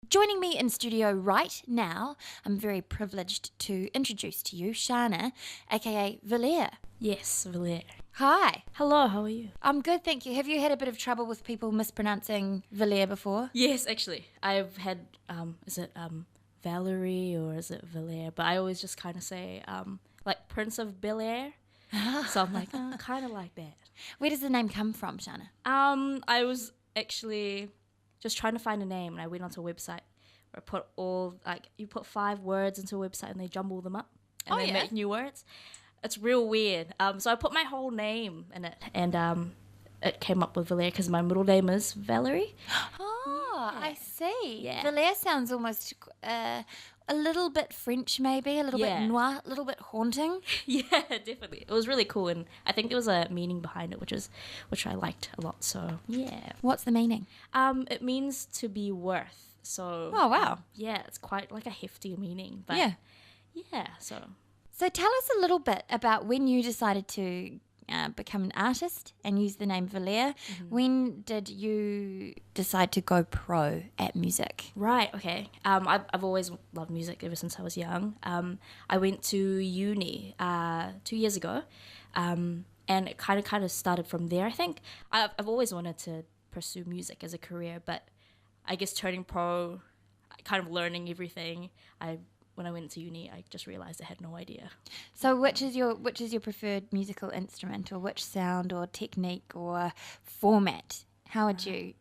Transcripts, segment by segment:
Joining me in studio right now, I'm very privileged to introduce to you Shana, aka Valere. Yes, Valere. Hi. Hello, how are you? I'm good, thank you. Have you had a bit of trouble with people mispronouncing Valere before? Yes, actually. I've had, is it Valerie or is it Valere? But I always just kind of say, like Prince of Bel Air. So I'm like, kind of like that. Where does the name come from, Shana? I was actually just trying to find a name and I went onto a website where I put you put 5 words into a website and they jumble them up and they make new words. It's real weird. So I put my whole name in it and it came up with Valere because my middle name is Valerie. Oh, Yeah. I see. Yeah. Valere sounds almost a little bit French maybe, a little bit noir, a little bit haunting. Yeah, definitely. It was really cool, and I think there was a meaning behind it, which I liked a lot. So yeah. What's the meaning? It means to be worth. So Oh, wow. yeah, it's quite like a hefty meaning. But yeah. So tell us a little bit about when you decided to become an artist and use the name Valere. Mm-hmm. When did you decide to go pro at music? Right. Okay. I've always loved music ever since I was young. I went to uni 2 years ago, and it kind of started from there. I think I've always wanted to pursue music as a career, but I guess turning pro, kind of learning everything. When I went to uni, I just realized I had no idea. So which is your preferred musical instrument, or which sound or technique or format? How would you?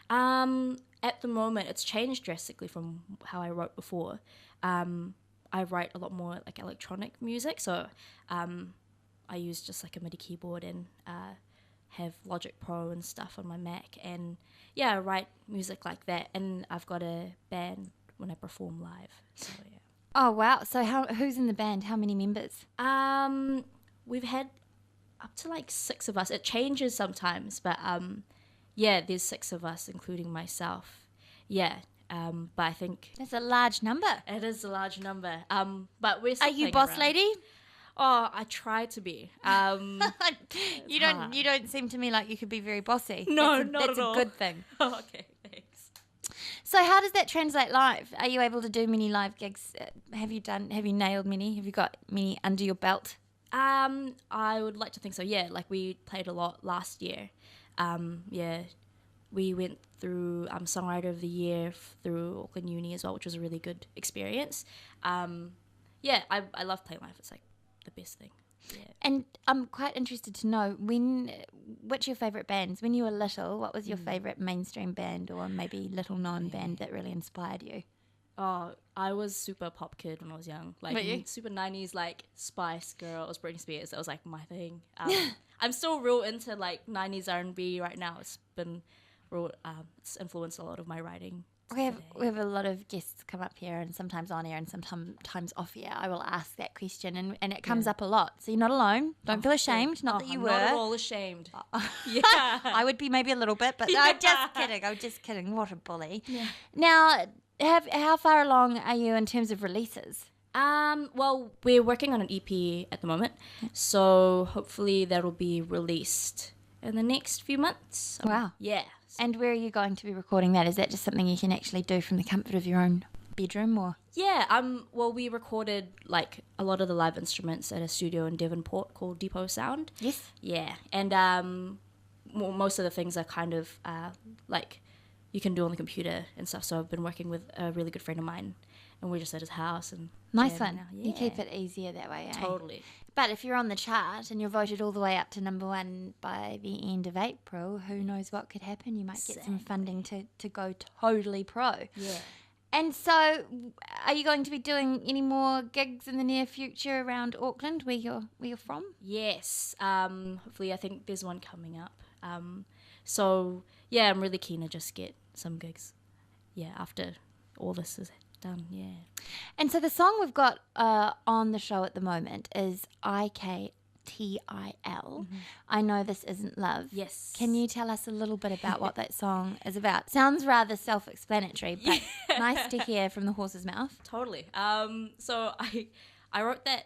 At the moment, it's changed drastically from how I wrote before. I write a lot more like electronic music, so I use just like a MIDI keyboard and have Logic Pro and stuff on my Mac, and yeah, I write music like that. And I've got a band when I perform live. So yeah. Oh wow! So who's in the band? How many members? We've had up to like 6 of us. It changes sometimes, but yeah, there's 6 of us, including myself. Yeah, but I think That's a large number. it is a large number. But we're still Are you playing boss around. lady? Oh, I try to be. You don't seem to me like you could be very bossy. No, that's not that's at a all. good thing. Oh, okay, thanks. So how does that translate live? Are you able to do many live gigs? Have you nailed many? Have you got many under your belt? I would like to think so. Yeah, like we played a lot last year. Yeah, we went through Songwriter of the Year through Auckland Uni as well, which was a really good experience. Yeah, I love playing live. It's like the best thing. Yeah. And I'm quite interested to know which your favourite bands? When you were little, what was your favourite mainstream band or maybe little known band that really inspired you? Oh, I was super pop kid when I was young. Like Were you? super 90s, like Spice Girls, Britney Spears. That was like my thing. I'm still real into like 90s R&B right now. It's been real. It's influenced a lot of my writing. We have a lot of guests come up here, and sometimes on air and sometimes off air. I will ask that question, and it comes up a lot. So you're not alone. Don't feel ashamed. Not that you I'm were. not at all ashamed. Yeah. I would be maybe a little bit, but Yeah. I'm just kidding. I'm just kidding. What a bully. Yeah. Now, how far along are you in terms of releases? Well, we're working on an EP at the moment, so hopefully that'll be released in the next few months. Wow. Yeah. And where are you going to be recording that? Is that just something you can actually do from the comfort of your own bedroom, or? Yeah, well, we recorded like a lot of the live instruments at a studio in Devonport called Depot Sound. Yes. Yeah, and well, most of the things are kind of like you can do on the computer and stuff. So I've been working with a really good friend of mine, and we're just at his house and Nice jamming one. now. You keep it easier that way, eh? Totally. But if you're on the chart and you're voted all the way up to number 1 by the end of April, who knows what could happen? You might get some funding to go totally pro. Yeah. And so, are you going to be doing any more gigs in the near future around Auckland, where you're from? Yes. Hopefully, I think there's one coming up. So yeah, I'm really keen to just get some gigs. Yeah, after all this is done. Yeah. And so the song we've got on the show at the moment is IKTIL. I know this isn't love. Yes. Can you tell us a little bit about what that song is about? Sounds rather self-explanatory, but nice to hear from the horse's mouth. Totally. So I wrote that.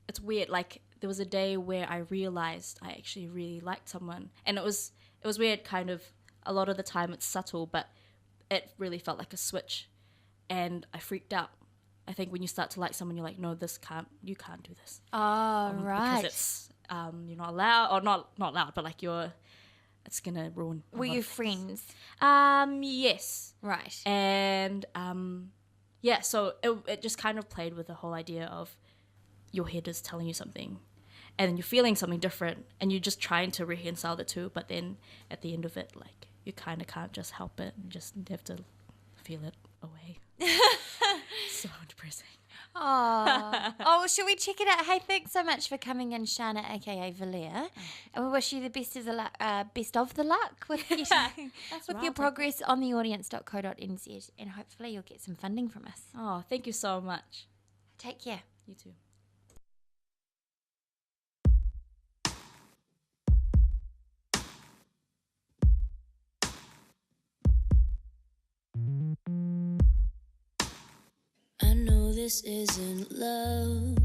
It's weird. Like there was a day where I realized I actually really liked someone, and it was weird. Kind of a lot of the time it's subtle, but it really felt like a switch, and I freaked out. I think when you start to like someone, you're like, no, you can't do this. Oh, right. Because it's, you're not allowed, or not allowed, but like it's gonna ruin. Were you friends? Yes. Right. And, yeah, so it just kind of played with the whole idea of your head is telling you something, and then you're feeling something different, and you're just trying to reconcile the two, but then at the end of it, like, you kind of can't just help it, you just have to feel it away. So depressing. Oh, should we check it out? Hey, thanks so much for coming in, Shana, aka Valere. And we wish you the best of the luck with getting, with your progress on theaudience.co.nz, and hopefully you'll get some funding from us. Oh, thank you so much. Take care. You too. I know this isn't love.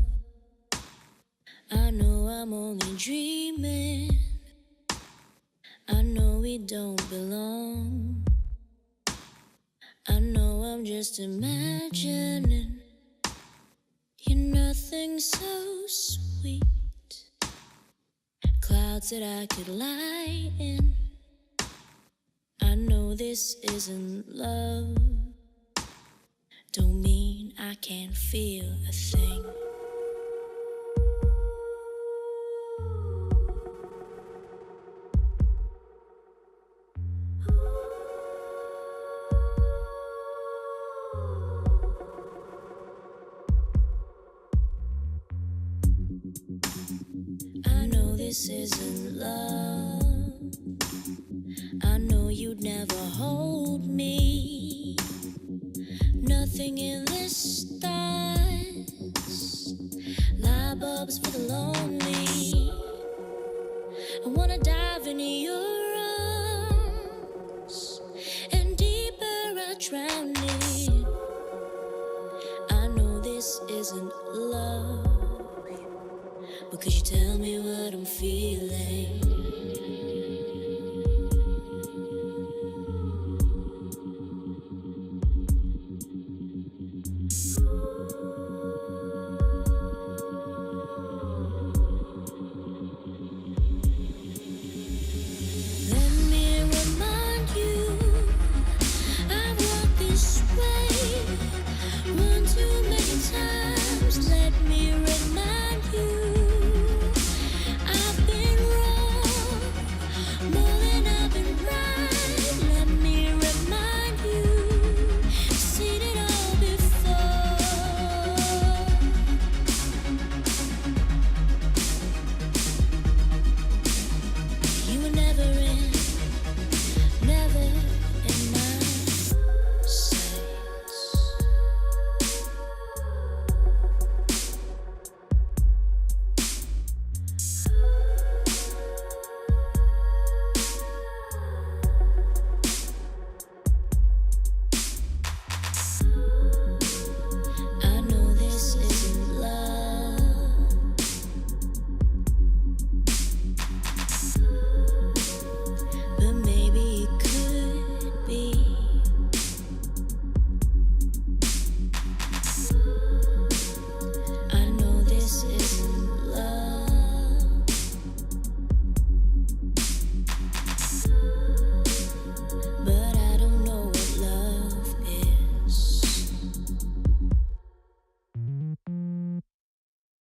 I know I'm only dreaming. I know we don't belong. I know I'm just imagining. You're nothing so sweet. Clouds that I could lie in. I know this isn't love. Don't mean I can't feel a thing. I know this isn't love. I know you'd never hold me. Nothing in the stars. Light bulbs for the lonely. I wanna dive into your arms, and deeper I drown in. I know this isn't love, but could you tell me what I'm feeling?